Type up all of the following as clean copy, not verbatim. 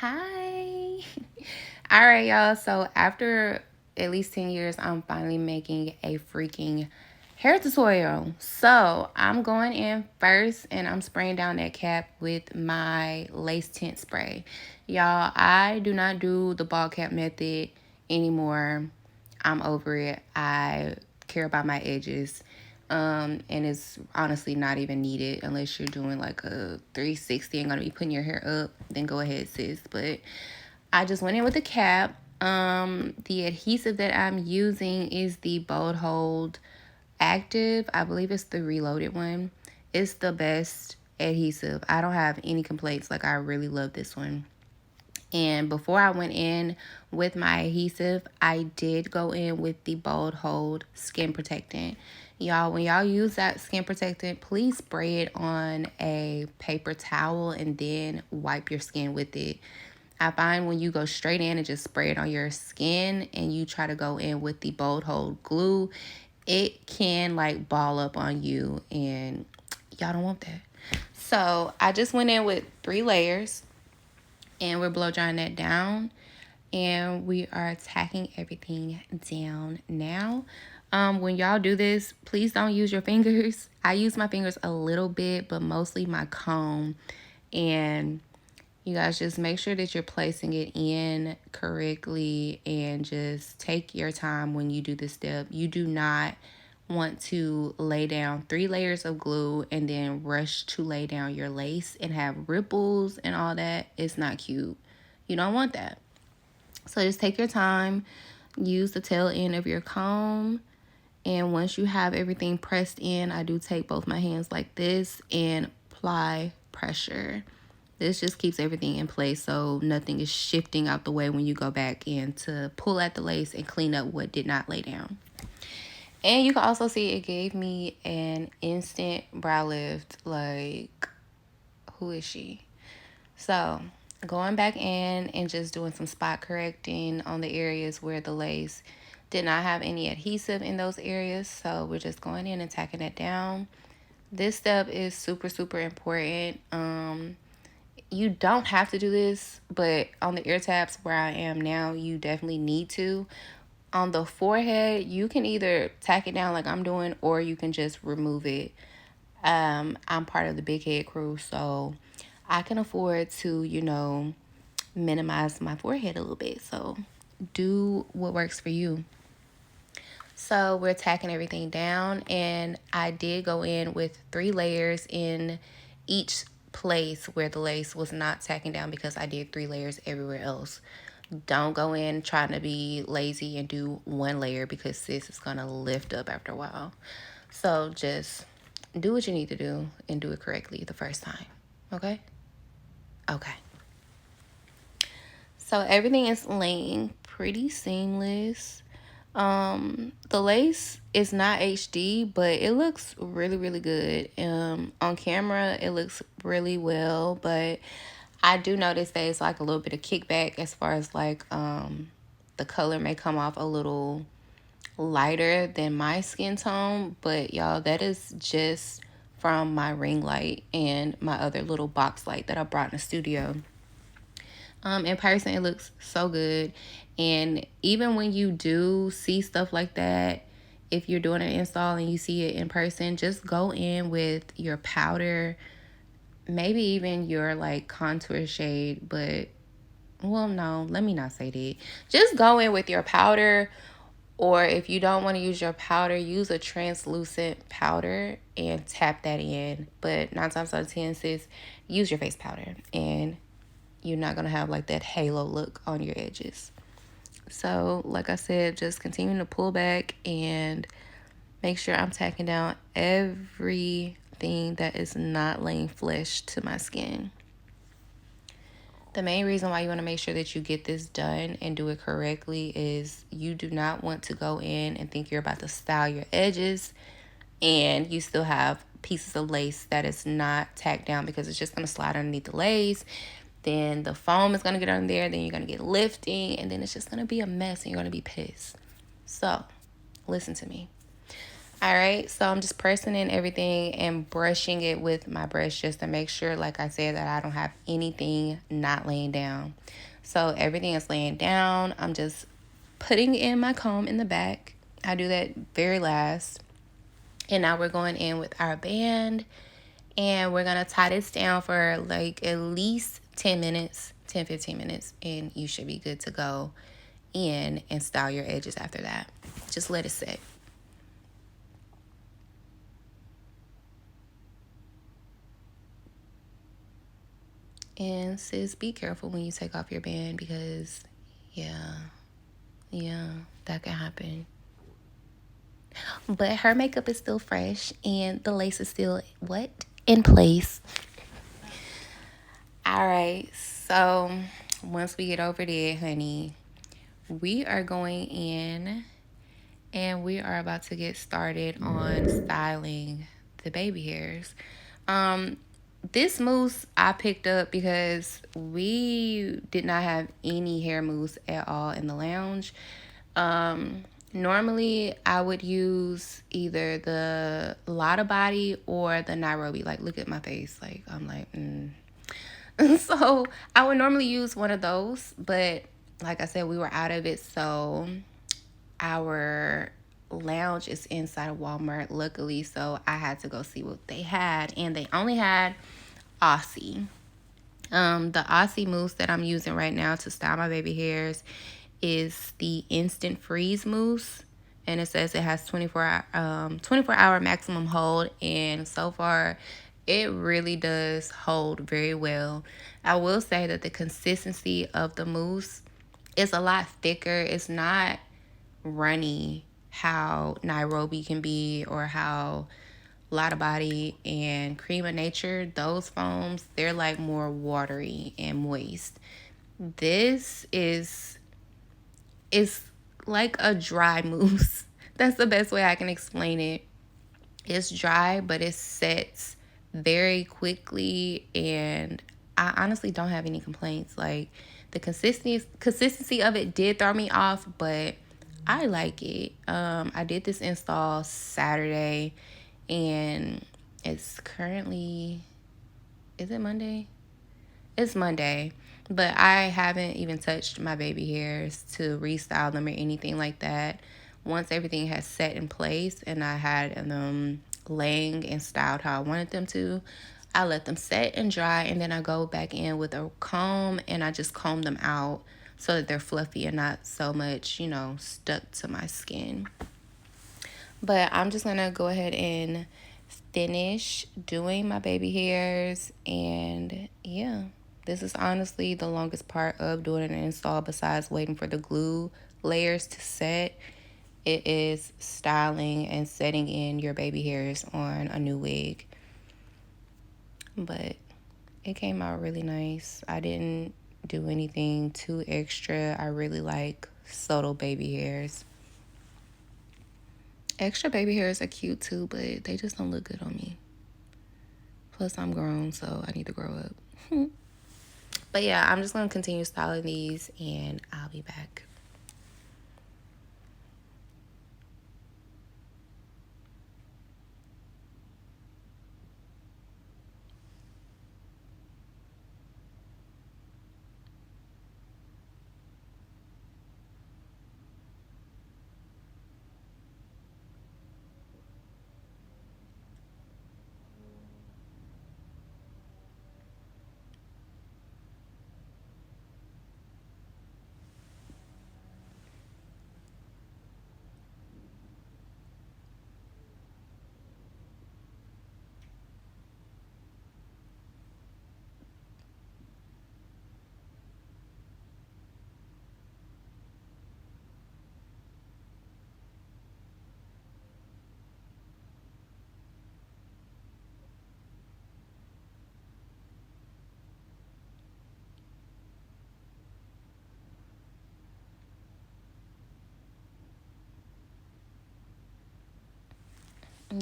Hi. All right, y'all. So after at least 10 years, I'm finally making a freaking hair tutorial. So I'm going in first and I'm spraying down that cap with my lace tint spray. Y'all, I do not do the ball cap method anymore. I'm over it. I care about my edges. And it's honestly not even needed unless you're doing like a 360 and gonna be putting your hair up, then go ahead, sis. But I just went in with the cap. The adhesive that I'm using is the Bold Hold Active. I believe it's the reloaded one. It's the best adhesive. I don't have any complaints. Like, I really love this one. And before I went in with my adhesive, I did go in with the Bold Hold Skin Protectant. Y'all, when y'all use that skin protectant, please spray it on a paper towel and then wipe your skin with it. I find when you go straight in and just spray it on your skin and you try to go in with the Bold Hold glue, it can like ball up on you and y'all don't want that. So I just went in with 3 layers and we're blow drying that down and we are tacking everything down now. When y'all do this, please don't use your fingers. I use my fingers a little bit, but mostly my comb. And you guys just make sure that you're placing it in correctly and just take your time when you do this step. You do not want to lay down 3 layers of glue and then rush to lay down your lace and have ripples and all that. It's not cute. You don't want that. So just take your time, use the tail end of your comb, and once you have everything pressed in, I do take both my hands like this and apply pressure. This just keeps everything in place so nothing is shifting out the way when you go back in to pull at the lace and clean up what did not lay down. And you can also see it gave me an instant brow lift. Like, who is she? So going back in and just doing some spot correcting on the areas where the lace did not have any adhesive in those areas. So we're just going in and tacking it down. This step is super, super important. You don't have to do this, but on the ear tabs where I am now, you definitely need to. On the forehead, you can either tack it down like I'm doing, or you can just remove it. I'm part of the big head crew, so I can afford to, minimize my forehead a little bit. So do what works for you. So we're tacking everything down, and I did go in with 3 layers in each place where the lace was not tacking down because I did 3 layers everywhere else. Don't go in trying to be lazy and do 1 layer because sis is going to lift up after a while. So just do what you need to do and do it correctly the first time. Okay? Okay. So everything is laying pretty seamless. The lace is not HD, but it looks really, really good. On camera, it looks really well, but I do notice that it's like a little bit of kickback as far as like, the color may come off a little lighter than my skin tone, but y'all, that is just from my ring light and my other little box light that I brought in the studio. In person, it looks so good. And even when you do see stuff like that, if you're doing an install and you see it in person, just go in with your powder, maybe even your like contour shade. But, well, no, let me not say that. Just go in with your powder, or if you don't want to use your powder, use a translucent powder and tap that in. But 9 times out of 10, sis, use your face powder, and you're not going to have like that halo look on your edges. So like I said, just continue to pull back and make sure I'm tacking down everything that is not laying flesh to my skin. The main reason why you want to make sure that you get this done and do it correctly is you do not want to go in and think you're about to style your edges and you still have pieces of lace that is not tacked down, because it's just going to slide underneath the lace. Then the foam is going to get on there. Then you're going to get lifting. And then it's just going to be a mess and you're going to be pissed. So, listen to me. All right, so I'm just pressing in everything and brushing it with my brush just to make sure, like I said, that I don't have anything not laying down. So everything is laying down. I'm just putting in my comb in the back. I do that very last. And now we're going in with our band, and we're going to tie this down for like at least 10 minutes, 10-15 minutes, and you should be good to go in and style your edges after that. Just let it sit. And sis, be careful when you take off your band because, yeah, that can happen. But her makeup is still fresh and the lace is still, what? In place. All right, so once we get over there, honey, we are going in and we are about to get started on styling the baby hairs. Um, this mousse I picked up because we did not have any hair mousse at all in the lounge. Normally I would use either the Lotta Body or the Nairobi. Like, look at my face. Like, I'm like, So I would normally use one of those, but like I said, we were out of it. So our lounge is inside of Walmart, luckily, so I had to go see what they had, and they only had Aussie. The Aussie mousse that I'm using right now to style my baby hairs is the Instant Freeze mousse, and it says it has 24-hour maximum hold, and so far it really does hold very well. I will say that the consistency of the mousse is a lot thicker. It's not runny how Nairobi can be, or how Lotta Body and Cream of Nature, those foams, they're like more watery and moist. This is like a dry mousse. That's the best way I can explain it. It's dry, but it sets very quickly, and I honestly don't have any complaints. Like, the consistency of it did throw me off, but I like it. I did this install Saturday, and it's currently, is it Monday? It's Monday, but I haven't even touched my baby hairs to restyle them or anything like that. Once everything has set in place and I had them laying and styled how I wanted them to, I let them set and dry, and then I go back in with a comb and I just comb them out so that they're fluffy and not so much, stuck to my skin. But I'm just gonna go ahead and finish doing my baby hairs, and yeah, this is honestly the longest part of doing an install besides waiting for the glue layers to set. It is styling and setting in your baby hairs on a new wig. But it came out really nice. I didn't do anything too extra. I really like subtle baby hairs. Extra baby hairs are cute too, but they just don't look good on me. Plus, I'm grown, so I need to grow up. But yeah, I'm just going to continue styling these, and I'll be back.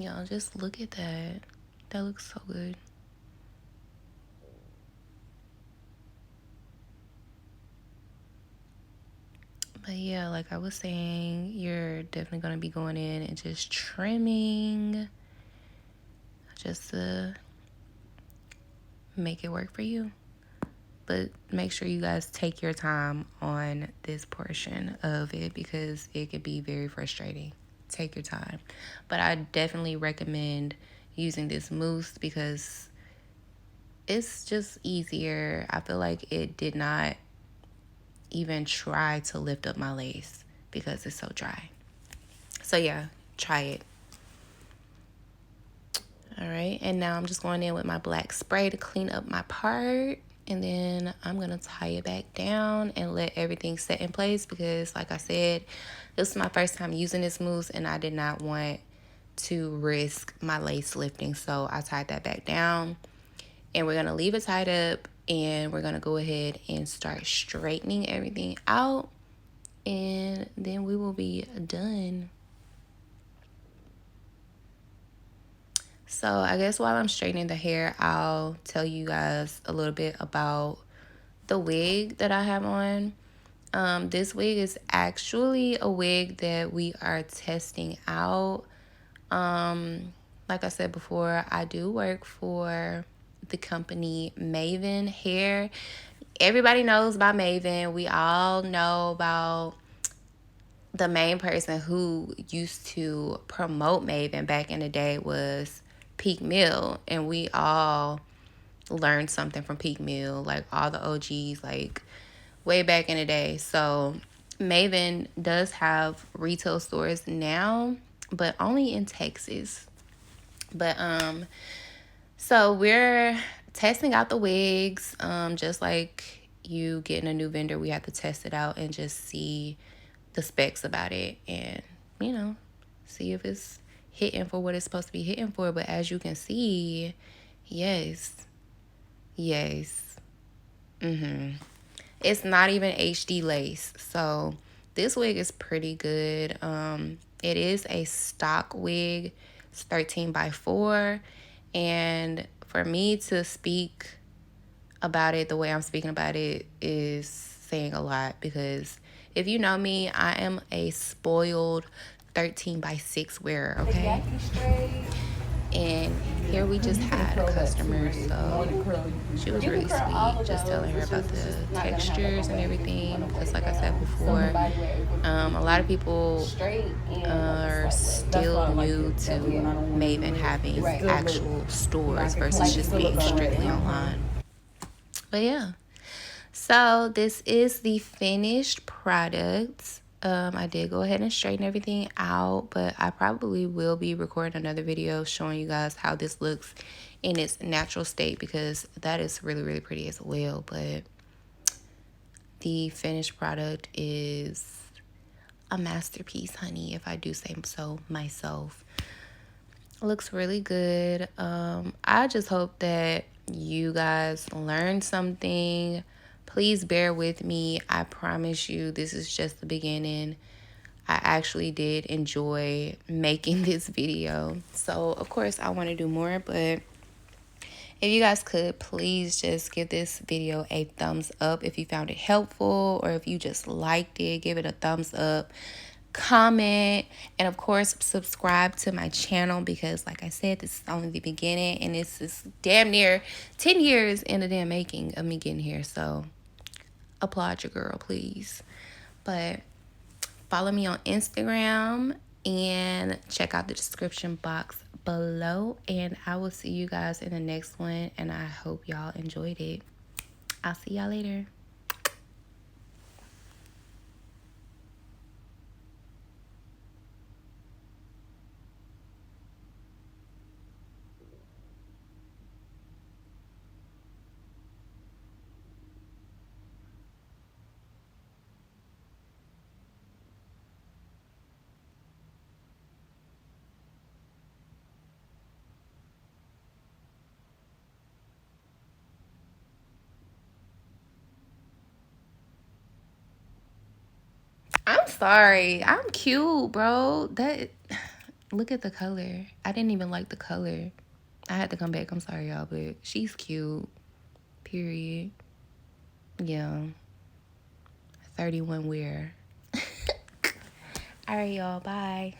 Y'all, just look at that. That looks so good. But yeah, like I was saying, you're definitely going to be going in and just trimming just to make it work for you. But make sure you guys take your time on this portion of it because it could be very frustrating. Take your time. But I definitely recommend using this mousse because it's just easier. I feel like it did not even try to lift up my lace because it's so dry. So yeah, try it. All right, and now I'm just going in with my black spray to clean up my part. And then I'm going to tie it back down and let everything set in place because, like I said, this is my first time using this mousse and I did not want to risk my lace lifting. So I tied that back down. And we're going to leave it tied up and we're going to go ahead and start straightening everything out. And then we will be done. So I guess while I'm straightening the hair, I'll tell you guys a little bit about the wig that I have on. This wig is actually a wig that we are testing out. Like I said before, I do work for the company MAYVENN Hair. Everybody knows about MAYVENN. We all know about the main person who used to promote MAYVENN back in the day was Peak Mill, and we all learned something from Peak Mill, like all the OGs, like way back in the day. So MAYVENN does have retail stores now, but only in Texas. But so we're testing out the wigs. Just like you getting a new vendor, we have to test it out and just see the specs about it and, you know, see if it's hitting for what it's supposed to be hitting for. But as you can see, yes. It's not even HD lace. So this wig is pretty good. It is a stock wig. It's 13x4. And for me to speak about it the way I'm speaking about it is saying a lot because if you know me, I am a spoiled 13x6 wearer, okay? And here we just had a customer, so she was really sweet, just telling her about the textures and everything. Because like I said before, a lot of people are still new to MAYVENN having actual stores versus just being strictly online. But yeah, so this is the finished product. I did go ahead and straighten everything out, but I probably will be recording another video showing you guys how this looks in its natural state because that is really, really pretty as well. But the finished product is a masterpiece, honey, if I do say so myself. It looks really good. I just hope that you guys learned something. Please bear with me. I promise you this is just the beginning. I actually did enjoy making this video. So, of course, I want to do more, but if you guys could please just give this video a thumbs up if you found it helpful, or if you just liked it, give it a thumbs up. Comment, and of course subscribe to my channel because like I said, this is only the beginning and this is damn near 10 years in the damn making of me getting here. So applaud your girl, please. But follow me on Instagram and check out the description box below, and I will see you guys in the next one, and I hope y'all enjoyed it. I'll see y'all later. I'm sorry. I'm cute, bro. That look at the color. I didn't even like the color. I had to come back. I'm sorry, y'all, but she's cute. Period. Yeah. 31 wear. All right, y'all. Bye.